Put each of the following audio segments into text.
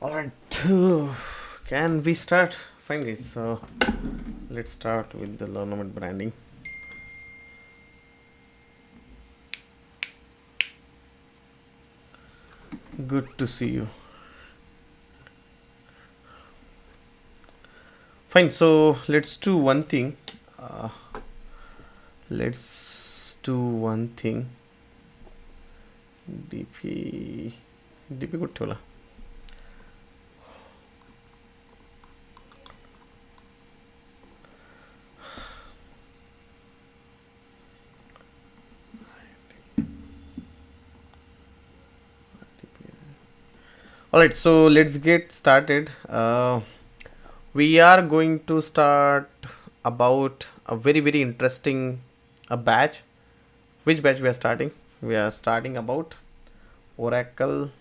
Alright, can we start? Fine, guys. So let's start with the ornament branding. Good to see you. Fine, so let's do one thing. Let's do one thing. DP good ठेवला. Alright, so let's get started. We are going to start about a very interesting batch. Which batch we are starting? We are starting about Oracle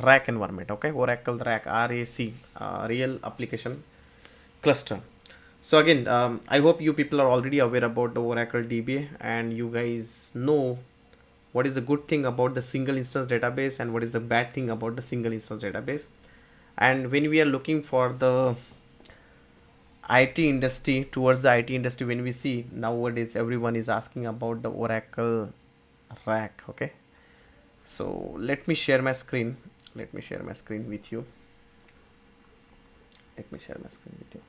RAC environment. Okay, Oracle RAC, RAC, real application cluster. So again, I hope you people are already aware about the Oracle DBA, and you guys know what is the good thing about the single instance database and what is the bad thing about the single instance database. And when we are looking for the IT industry, towards the IT industry, when we see nowadays everyone is asking about the Oracle RAC. Okay, so let me share my screen. Let me share my screen with you. Let me share my screen with you.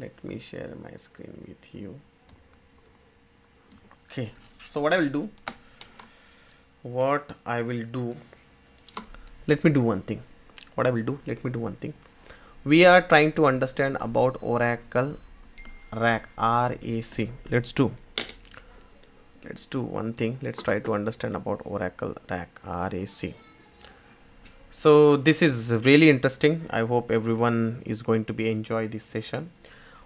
Let me share my screen with you. Okay, so what I will do, let me do one thing. We are trying to understand about Oracle RAC, RAC. Let's do one thing. Let's try to understand about Oracle RAC, RAC. So this is really interesting. I hope everyone is going to be enjoy this session.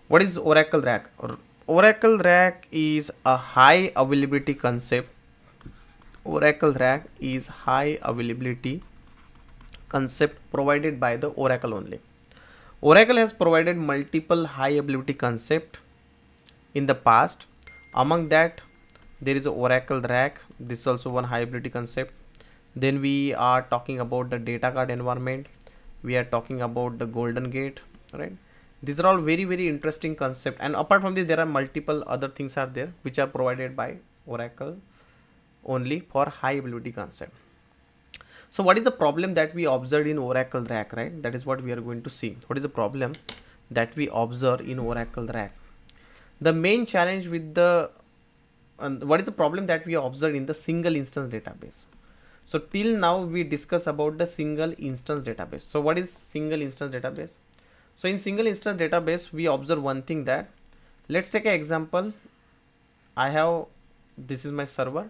What is Oracle RAC? Oracle RAC is a high availability concept. Oracle RAC is high availability concept provided by the Oracle only. Oracle has provided multiple high availability concept in the past. Among that, there is a Oracle RAC. This is also one high availability concept. Then we are talking about the data card environment. We are talking about the golden gate, right? These are all very interesting concept, and apart from this there are multiple other things are there which are provided by Oracle only for high availability concept. So what is the problem that we observed in Oracle RAC, right? That is what we are going to see. What is the problem that we observe in Oracle RAC? The main challenge with the what is the problem that we observed in the single instance database? So till now we discuss about the single instance database. So what is single instance database? So in single instance database, we observe one thing that, let's take an example. This is my server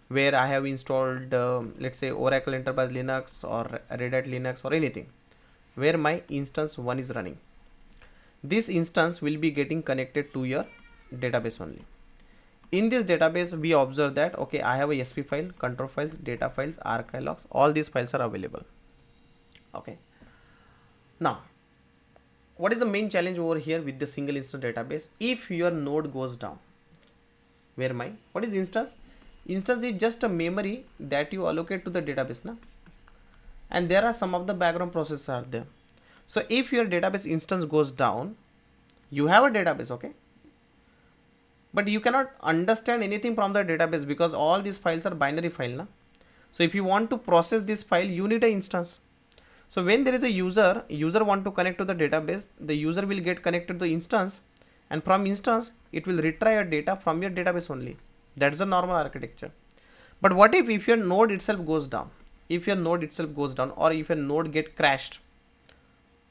where I have installed, let's say Oracle Enterprise Linux or Red Hat Linux or anything, where my instance 1 is running. This instance will be getting connected to your database only. In this database, we observe that, okay, I have a SP file, control files, data files, archive logs, all these files are available. Okay. Now, what is the main challenge over here with the single instance database? If your node goes down, what is instance? Instance is just a memory that you allocate to the database, na? And there are some of the background processes are there. So if your database instance goes down, you have a database, okay, but you cannot understand anything from the database because all these files are binary file, na? So if you want to process this file, you need an instance. So when there is a user want to connect to the database, the user will get connected to the instance, and from instance it will retrieve data from your database only. That's the normal architecture. But what if your node itself goes down? If your node itself goes down, or if your node get crashed,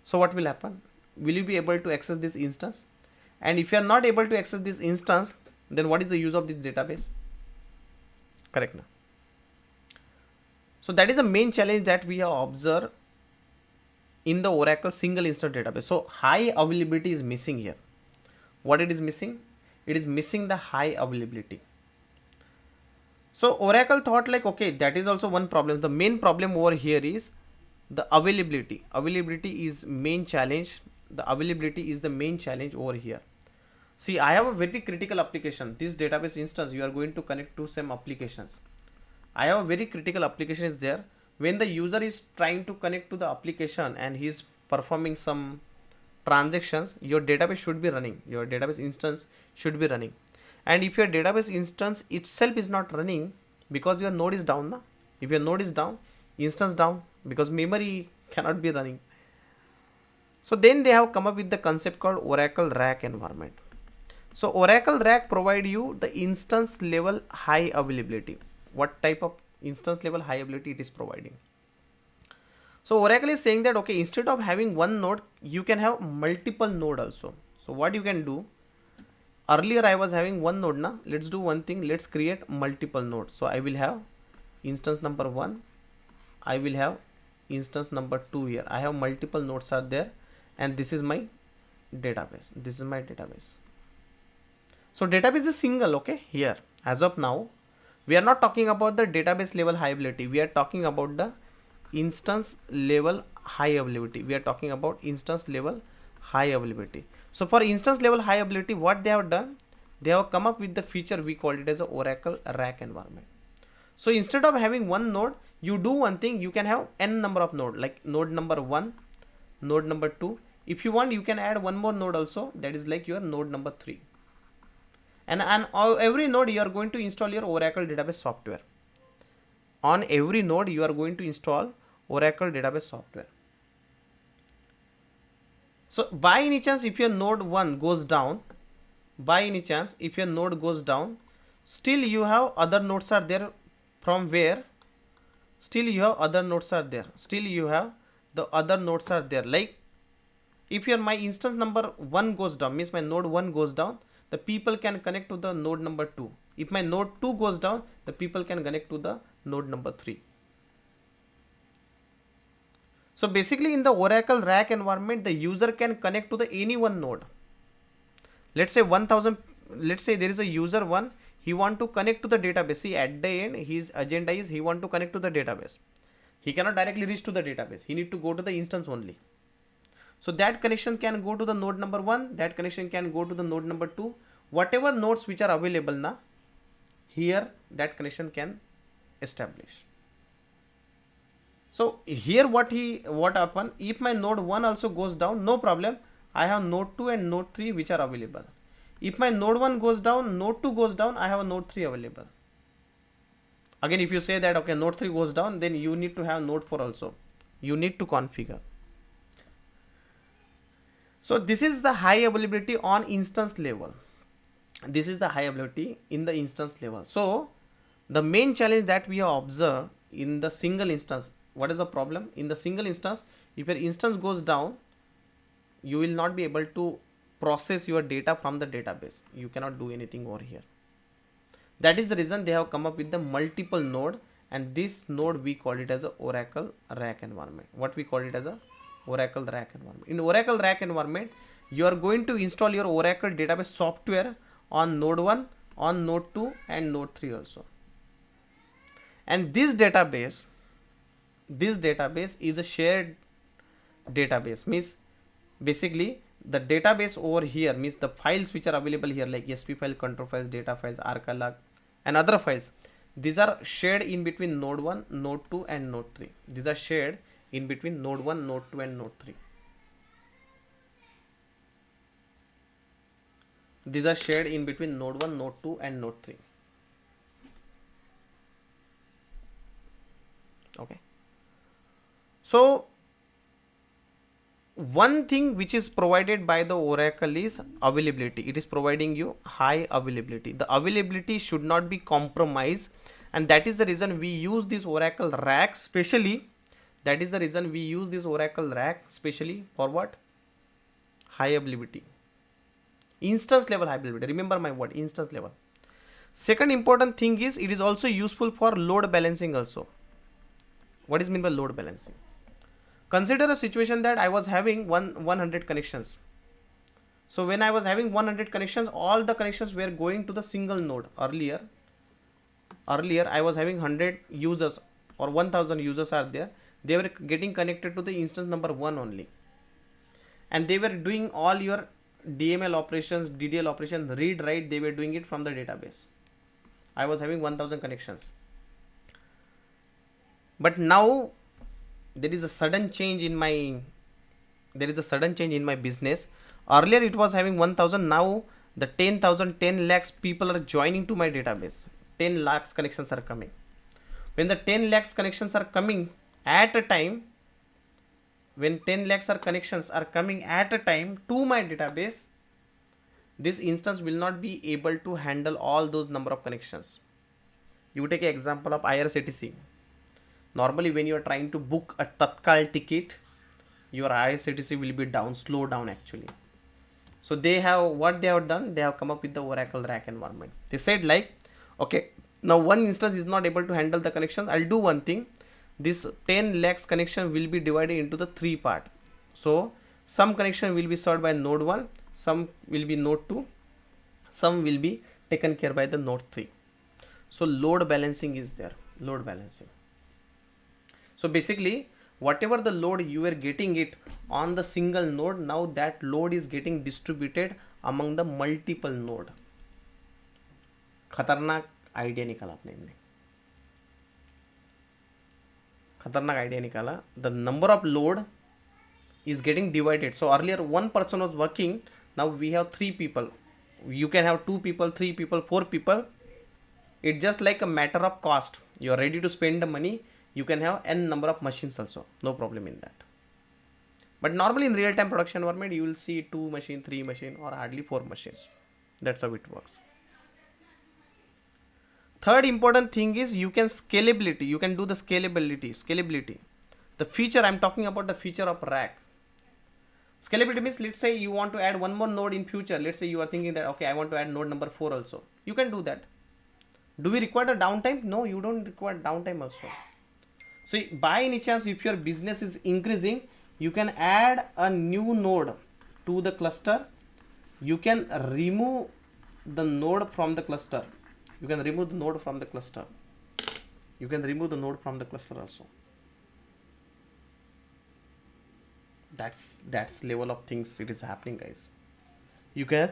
so what will happen? Will you be able to access this instance? And if you are not able to access this instance, then what is the use of this database? Correct now. So that is the main challenge that we have observed in the Oracle single instance database. So high availability is missing here. What it is missing? It is missing the high availability. So Oracle thought like, okay, that is also one problem. The main problem over here is the availability. Availability is main challenge the availability is the main challenge over here. See, I have a very critical application. This database instance, you are going to connect to some applications. I have a very critical application is there. When the user is trying to connect to the application and he is performing some transactions, your database should be running. Your database instance should be running. And if your database instance itself is not running because your node is down, na? If your node is down, instance down, because memory cannot be running. So then they have come up with the concept called Oracle RAC environment. So Oracle RAC provide you the instance level high availability. What type of instance level high availability it is providing? So Oracle is saying that, okay, instead of having one node, you can have multiple node also. So what you can do, earlier I was having one node, na? Let's do one thing, let's create multiple nodes. So I will have instance number 1, I will have instance number 2 here. I have multiple nodes are there, and this is my database. This is my database. So database is single, okay? Here, as of now, we are not talking about the database level high availability. We are talking about the instance level high availability. We are talking about instance level high availability. So for instance level high availability, what they have done, they have come up with the feature we called it as a Oracle RAC environment. So instead of having one node, you do one thing, you can have n number of node, like node number 1, node number 2. If you want, you can add one more node also, that is like your node number 3. And on every node you are going to install your Oracle database software. On every node you are going to install Oracle database software. So by any chance, if your node 1 goes down, by any chance, if your node goes down, still you have other nodes are there, from where still you have other nodes are there. Still you have the other nodes are there. Like if your my instance number 1 goes down, means my node 1 goes down, the people can connect to the node number 2. If my node 2 goes down, the people can connect to the node number 3. So basically in the Oracle RAC environment, the user can connect to the any one node. Let's say 1000, let's say there is a user 1, he want to connect to the database. See, at the end, his agenda is he want to connect to the database. He cannot directly reach to the database. He need to go to the instance only. So that connection can go to the node number 1, that connection can go to the node number 2. Whatever nodes which are available now, here that connection can establish. So here what happen, if my node 1 also goes down, no problem. I have node 2 and node 3 which are available. If my node 1 goes down, node 2 goes down, I have a node 3 available. Again, if you say that, okay, node 3 goes down, then you need to have node 4 also. You need to configure. So this is the high availability on instance level. This is the high availability in the instance level. So the main challenge that we have observed in the single instance, what is the problem? In the single instance, if your instance goes down, you will not be able to process your data from the database. You cannot do anything over here. That is the reason they have come up with the multiple node, and this node we call it as a Oracle RAC environment. What we call it as a Oracle RAC environment. In Oracle RAC environment, you are going to install your Oracle database software on node 1, on node 2 and node 3 also. And this database is a shared database, means basically the database over here, means the files which are available here like SP file, control files, data files, arcalog and other files, these are shared in between node 1, node 2 and node 3. These are shared in between node 1, node 2 and node 3. These are shared in between node 1, node 2 and node 3. Okay. So one thing which is provided by the Oracle is availability. It is providing you high availability. The availability should not be compromised, and that is the reason we use this Oracle RAC specially. That is the reason we use this Oracle RAC specially for what? High availability. Instance level high availability. Remember my word, instance level. Second important thing is it is also useful for load balancing also. What is mean by load balancing? Consider a situation that I was having 100 connections. So when I was having 100 connections, all the connections were going to the single node. Earlier I was having 100 users or 1000 users are there. They were getting connected to the instance number 1 only. and they were doing all your DML operations, DDL operations, read write, they were doing it from the database. I was having 1000 connections, but now there is a sudden change in my business. Earlier it was having 1000, now the 10,000, 10 lakhs people are joining to my database. 10 lakhs connections are coming. When the 10 lakhs connections are coming at a time, when 10 lakhs are connections are coming at a time to my database, this instance will not be able to handle all those number of connections. You take an example of IRCTC. Normally when you are trying to book a Tatkal ticket, your IRCTC will be down, slow down actually. So they have, what they have done, they have come up with the Oracle RAC environment. They said like, okay, now one instance is not able to handle the connections. I'll do one thing. This 10 lakhs connection will be divided into the 3 part. So some connection will be served by node 1, some will be node 2, some will be taken care by the node 3. So load balancing is there, load balancing. So basically whatever the load you were getting it on the single node, now that load is getting distributed among the multiple node. खतरनाक idea निकाला आपने इनने, खतरनाक idea निकाला. The number of load is getting divided. So earlier one person was working, now we have 3 people. You can have 2 people, 3 people, 4 people. It's just like a matter of cost. You are ready to spend the money, you can have n number of machines also, no problem in that. But normally in real time production environment, you will see 2 machine, 3 machine, or hardly 4 machines. That's how it works. Third important thing is you can scalability. You can do the scalability. The feature I'm talking about, the feature of RAC. Scalability means, let's say you want to add one more node in future. Let's say you are thinking that, okay, I want to add node number 4 also. You can do that. Do we require a downtime? No, you don't require downtime also. So by any chance, if your business is increasing, you can add a new node to the cluster. You can remove the node from the cluster. You can remove the node from the cluster. You can remove the node from the cluster also. That's level of things it is happening, guys. You can,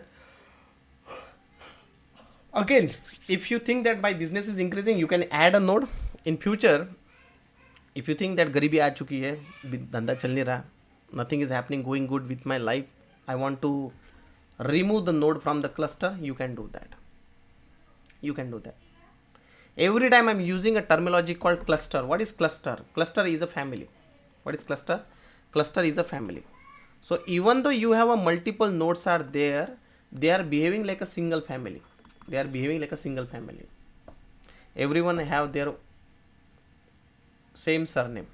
again, if you think that my business is increasing, you can add a node in future. If you think that गरीबी आ चुकी है, धंधा चल नहीं रहा, nothing is happening, going good with my life, I want to remove the node from the cluster, you can do that. You can do that. Every time I'm using a terminology called cluster. What is cluster? Cluster is a family. What is cluster? Cluster is a family. So even though you have a multiple nodes are there, they are behaving like a single family. They are behaving like a single family. Everyone have their same surname,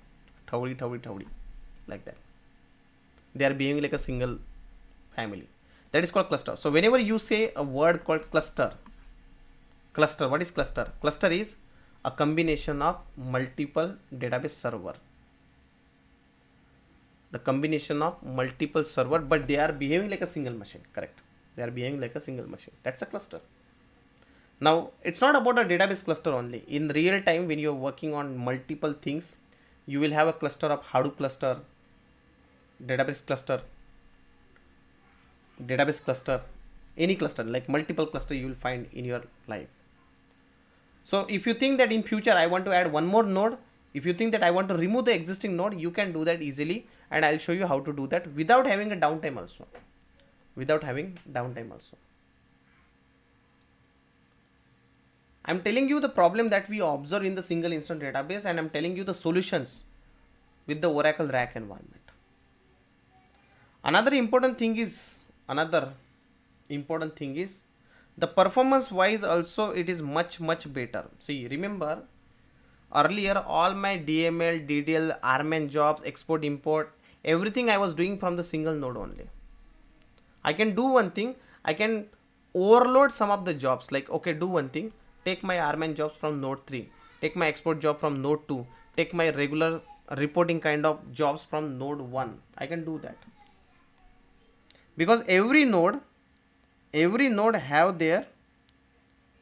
Thawdi, like that. They are behaving like a single family. That is called cluster. So whenever you say a word called cluster, what is cluster? Cluster is a combination of multiple database server. The combination of multiple server, but they are behaving like a single machine. Correct. They are behaving like a single machine. That's a cluster. Now, it's not about a database cluster only. In real time, when you're working on multiple things, you will have a cluster of Hadoop cluster, database cluster, any cluster, like multiple cluster you will find in your life. So if you think that in future I want to add one more node, if you think that I want to remove the existing node, you can do that easily, and I'll show you how to do that without having a downtime also. I'm telling you the problem that we observe in the single instance database, and I'm telling you the solutions with the Oracle RAC environment. Another important thing is the performance wise also it is much better. See, remember earlier all my DML, DDL, RMN jobs, export, import, everything I was doing from the single node only. I can do one thing, I can overload some of the jobs, like, okay, do one thing, take my RMN jobs from node 3, take my export job from node 2, take my regular reporting kind of jobs from node 1. I can do that. Because every node have their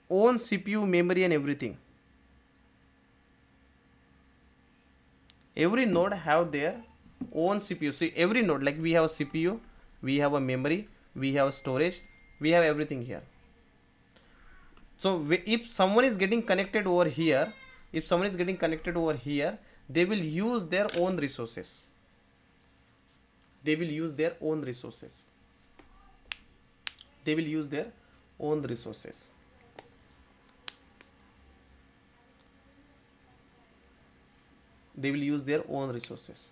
own CPU, memory and everything. Every node have their own CPU. See, every node, like we have a CPU, we have a memory, we have storage, we have everything here. So if someone is getting connected over here, they will use their own resources. They will use their own resources. They will use their own resources. They will use their own resources.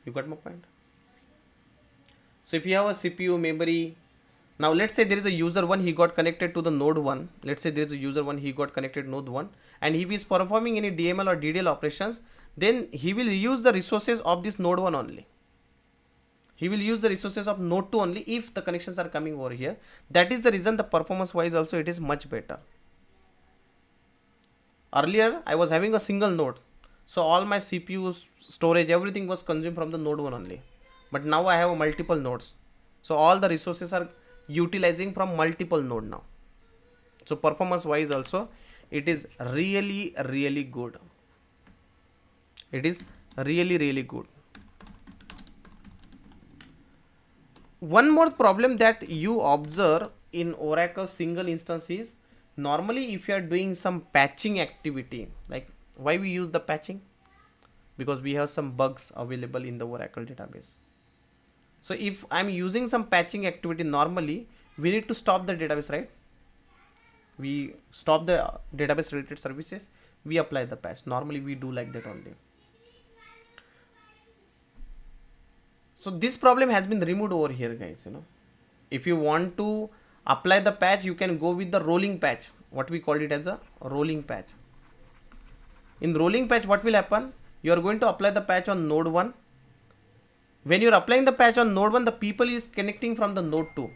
You got my point? So if you have a CPU, memory, now let's say there is a user 1, he got connected to the node 1. Let's say there is a user 1, he got connected to node 1, and if he is performing any DML or DDL operations, then he will use the resources of this node 1 only. He will use the resources of node 2 only if the connections are coming over here. That is the reason the performance wise also it is much better. Earlier I was having a single node, so all my CPU, storage, everything was consumed from the node 1 only. But now I have multiple nodes, so all the resources are utilizing from multiple node now. So performance wise also it is really good. It is really good. One more problem that you observe in Oracle single instance is, normally if you are doing some patching activity, like why we use the patching? Because we have some bugs available in the Oracle database. So if I'm using some patching activity, normally we need to stop the database, right? We stop the database related services, we apply the patch. Normally we do like that only. So this problem has been removed over here, guys. If you want to apply the patch, you can go with the rolling patch. What we call it as a rolling patch. In rolling patch, what will happen? You are going to apply the patch on node 1. When you are applying the patch on node 1, the people is connecting from the node 2.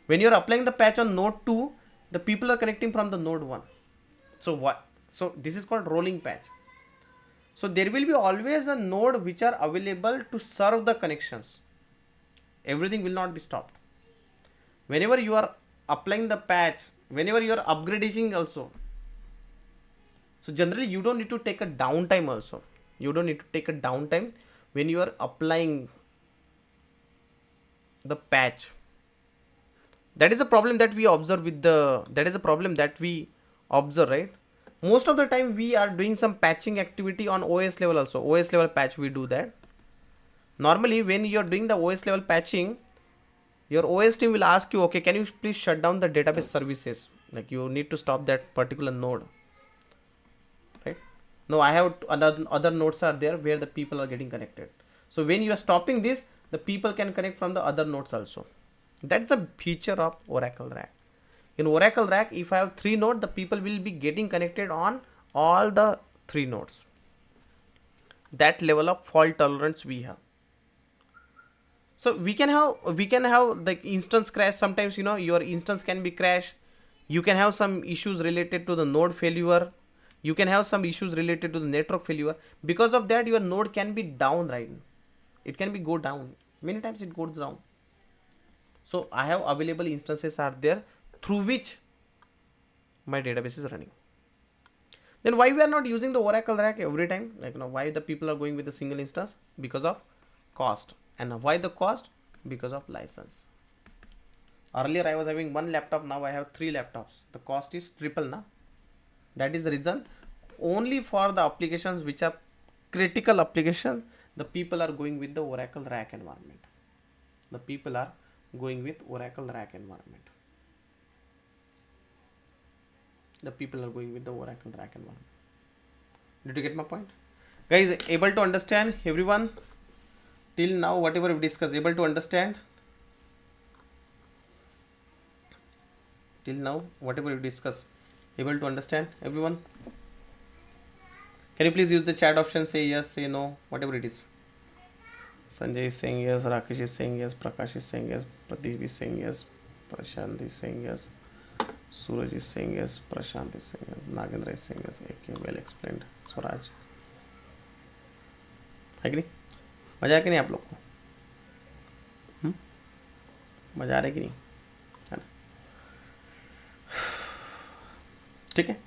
When you are applying the patch on node 2, the people are connecting from the node 1. So what? So this is called rolling patch. So there will be always a node which are available to serve the connections. Everything will not be stopped. Whenever you are applying the patch, whenever you are upgrading also. So generally you don't need to take a downtime also. You don't need to take a downtime when you are applying the patch. That is a problem that we observe right? Most of the time we are doing some patching activity on OS level also. OS level patch, we do that. Normally when you are doing the OS level patching, your OS team will ask you, okay, can you please shut down the database services? Like you need to stop that particular node, right? No, I have other nodes are there where the people are getting connected. So when you are stopping this, the people can connect from the other nodes also. That's the feature of Oracle RAC. In Oracle RAC, if I have 3 nodes, the people will be getting connected on all the 3 nodes. That level of fault tolerance we have. So we can have like instance crash. Sometimes your instance can be crashed. You can have some issues related to the node failure. You can have some issues related to the network failure. Because of that, your node can be down, right? It can be go down. Many times it goes down. So I have available instances are there through which my database is running. Then why we are not using the Oracle RAC every time? Like why the people are going with a single instance? Because of cost. And why the cost? Because of license. Earlier I was having 1 laptop, now I have 3 laptops. The cost is triple now. That is the reason. Only for the applications which are critical application, the people are going with the Oracle RAC environment. The people are going with Oracle RAC environment. The people are going with the Oracle RAC environment. Did you get my point? Guys, able to understand everyone? Till now, whatever we discussed, able to understand? Till now, whatever we discussed, able to understand everyone? Can you please use the chat option, say yes, say no, whatever it is. Sanjay is saying yes, Rakesh is saying yes, Prakash is saying yes, Pradeep is saying yes, Prashant is saying yes, Suraj is saying yes, Prashant is saying yes, Nagendra is saying yes. Okay, well explained. Swaraj, है कि नहीं? मजा है कि नहीं आप लोग को? मजा आ रहा है कि नहीं? है ना? ठीक है.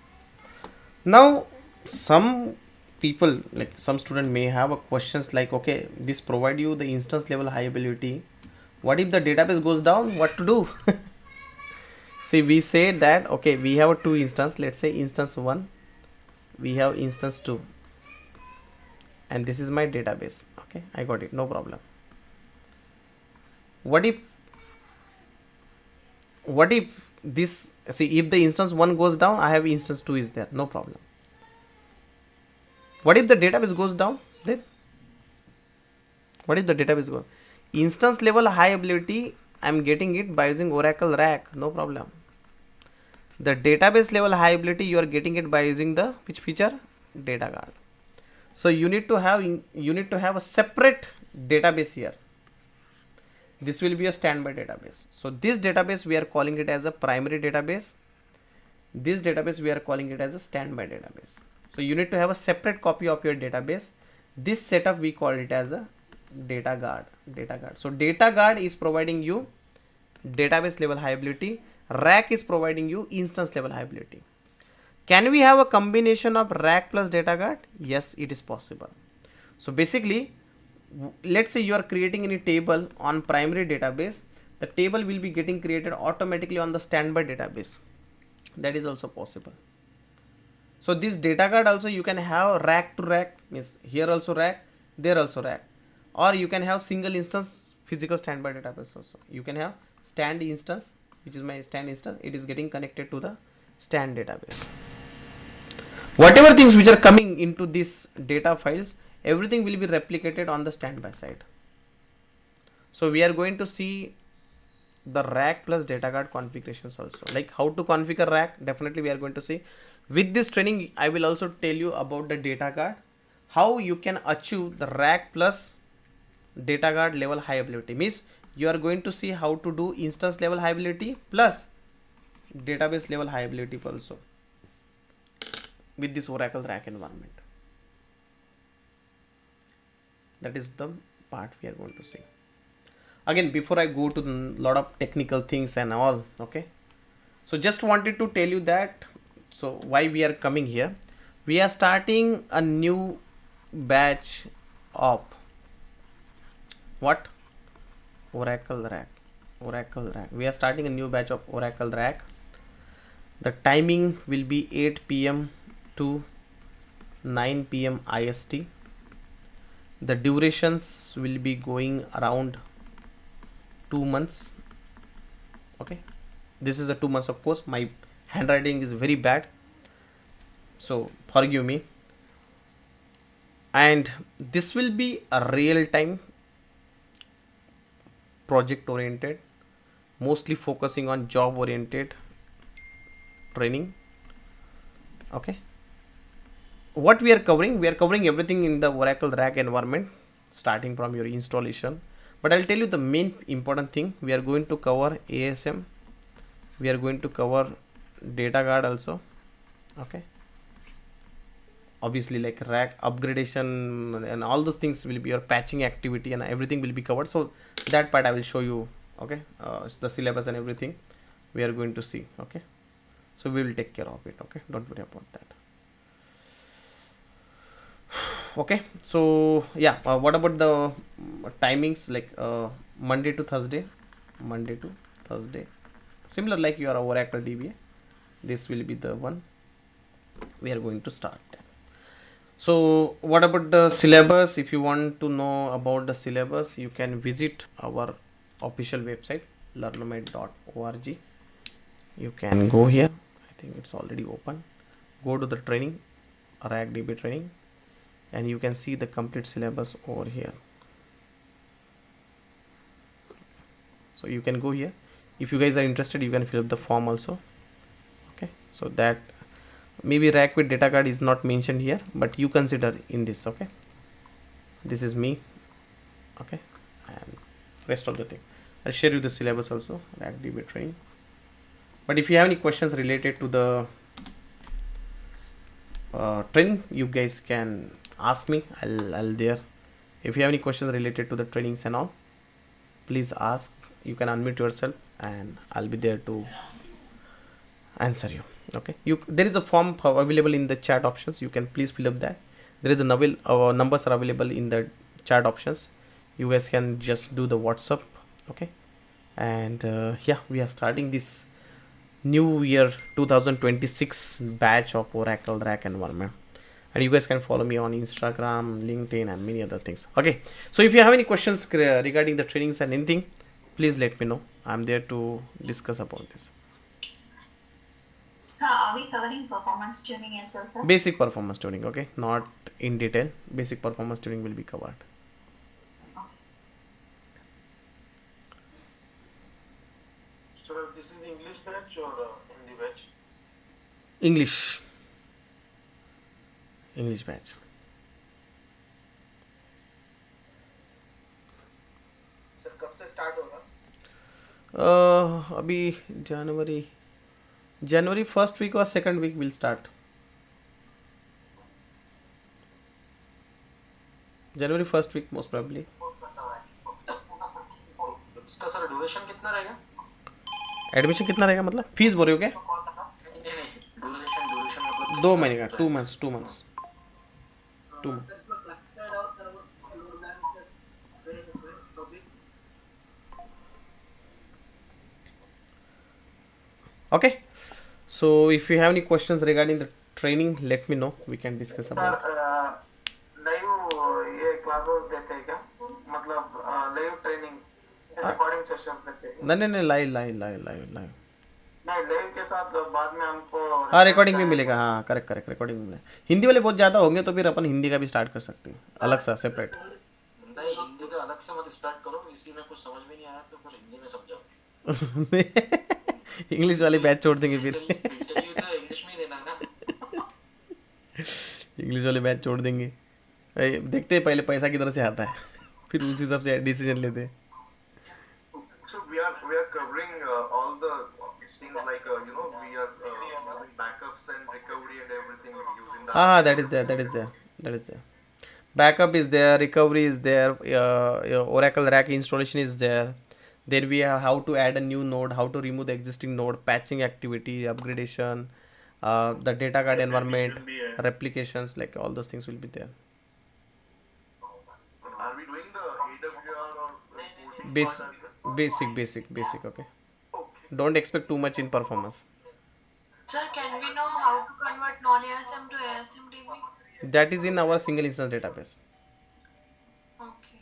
Now some people, like some student may have a questions like, okay, this provide you the instance level high availability, what if the database goes down, what to do? See, we say that, okay, we have two instance, let's say instance 1, we have instance 2, and this is my database. Okay, I got it, no problem. What if this, see, if the instance 1 goes down, I have instance 2 is there, no problem. What if the database goes down? Then what if the database goes? Instance level high availability, I'm getting it by using Oracle RAC, no problem. The database level high availability, you are getting it by using the which feature? Data guard. So you need to have a separate database here. This will be a standby database. So this database we are calling it as a primary database. This database we are calling it as a standby database. So you need to have a separate copy of your database. This setup we call it as a data guard. So data guard is providing you database level high availability. RAC is providing you instance level high availability. Can we have a combination of RAC plus data guard? Yes, it is possible. So basically, let's say you are creating any table on primary database, the table will be getting created automatically on the standby database. That is also possible. So this data guard also you can have RAC to RAC, means here also RAC, there also RAC, or you can have single instance physical standby database also. You can have stand instance, which is my stand instance, it is getting connected to the stand database. Whatever things which are coming into this data files, everything will be replicated on the standby side. So we are going to see the RAC plus data guard configurations also, like how to configure RAC. Definitely we are going to see. With this training, I will also tell you about the data guard, how you can achieve the RAC plus data guard level high availability. Means you are going to see how to do instance level high availability plus database level high availability also with this Oracle RAC environment. That is the part we are going to see. Again, before I go to the lot of technical things and all, okay, so just wanted to tell you that, so why we are coming here, we are starting a new batch of what? Oracle RAC. We are starting a new batch of Oracle RAC. The timing will be 8 p.m. to 9 p.m. IST. The durations will be going around 2 months. Okay, this is a 2 months. Of course, my handwriting is very bad, so forgive me. And this will be a real time project oriented, mostly focusing on job oriented training. Okay, what we are covering everything in the Oracle RAC environment, starting from your installation. But I'll tell you the main important thing. We are going to cover ASM, we are going to cover data guard also. Okay, obviously like RAC upgradation and all those things will be your patching activity, and everything will be covered. So that part I will show you. Okay, the syllabus and everything we are going to see. Okay, so we will take care of it. Okay, don't worry about that. Okay, so yeah, what about the timings, like Monday to Thursday, similar like your Oracle DBA. This will be the one we are going to start. So what about the syllabus? If you want to know about the syllabus, you can visit our official website learnomate.org. You can go here, I think it's already open. Go to the training, RAC DB training, and you can see the complete syllabus over here. So you can go here. If you guys are interested, you can fill up the form also. Okay, so that maybe RAC with data guard is not mentioned here, but you consider in this. Okay, this is me. Okay, and rest of the thing I'll share you the syllabus also, RAC DB training. But if you have any questions related to the training, you guys can ask me. I'll there. If you have any questions related to the trainings and all, please ask. You can unmute yourself and I'll be there to answer you. Okay, there is a form available in the chat options. You can please fill up that, there is a novel numbers are available in the chat options. You guys can just do the WhatsApp. Okay, and yeah, we are starting this new year 2026 batch of Oracle RAC environment, and you guys can follow me on Instagram, LinkedIn, and many other things. Okay, so if you have any questions regarding the trainings and anything, please let me know. I'm there to discuss about this. Are we covering performance tuning as well, sir? Basic performance tuning, okay, not in detail. Basic performance tuning will be covered. So this is English batch or Hindi batch? English batch. Sir कब से start होगा? अभी जनवरी first week और second week will start. जनवरी first week most probably. इसका sir duration कितना रहेगा? एडमिशन कितना रहेगा मतलब फीस बोल रहे हो क्या? नहीं ड्यूरेशन मतलब 2 महीने का 2 months. 2 months. Okay, so if you have any questions regarding the training, let me know. We can discuss about it. Live ये क्लासेस देते हैं क्या? मतलब लाइव ट्रेनिंग रिकॉर्डिंग सेशंस देते हैं? नहीं लाइव नहीं लाइव के साथ बाद में हमको हाँ रिकॉर्डिंग भी मिलेगा. हाँ करेक्ट रिकॉर्डिंग भी मिलेगा. हिंदी वाले बहुत ज़्यादा होंगे तो फिर अपन हिंदी का भी स्टार्ट कर सकते हैं अलग सा सेपरेट. नहीं हिंदी का अलग से मत स्टार्ट करो. इसी में कुछ समझ में नहीं आया तो फिर हिंदी में समझाओ. इंग्लिश वाले बैच छोड़ देंगे फिर. इंग्लिश में ही देना है ना. इंग्लिश वाले बैच छोड़ देंगे. देखते हैं पहले पैसा किधर से आता है फिर उसी हिसाब से डिसीजन लेते हैं. So we are covering all the things like we are doing backups and recovery and everything using the that is there. Backup is there, recovery is there, Oracle RAC installation is there. Then we have how to add a new node, how to remove the existing node, patching activity, upgradation, the data card environment, replications, like all those things will be there. Are we doing the AWR or Basic. Okay. Don't expect too much in performance. Sir, can we know how to convert non-ASM to ASM DB? That is in our single instance database. Okay.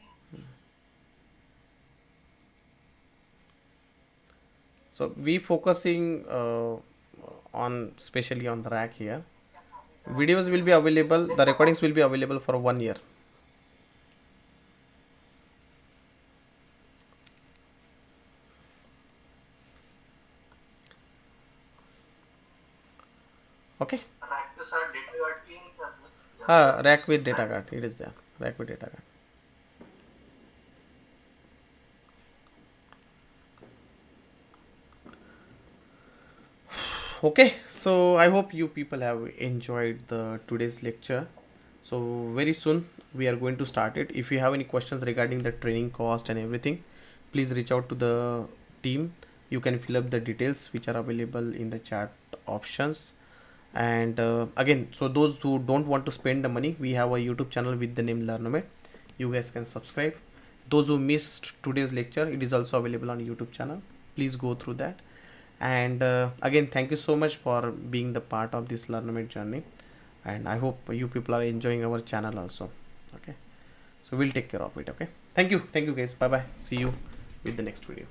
So we focusing on especially on the RAC here. Videos will be available. The recordings will be available for 1 year. Okay. RAC के साथ data card भी है? RAC with data card. It is there. RAC with data card. Okay, so I hope you people have enjoyed the today's lecture. So very soon we are going to start it. If you have any questions regarding the training cost and everything, please reach out to the team. You can fill up the details which are available in the chat options. And again, so those who don't want to spend the money, we have a YouTube channel with the name Learnomet. You guys can subscribe. Those who missed today's lecture, it is also available on YouTube channel. Please go through that. And again, thank you so much for being the part of this Learnomet journey, and I hope you people are enjoying our channel also. Okay, so we'll take care of it. Okay, thank you guys. Bye bye. See you with the next video.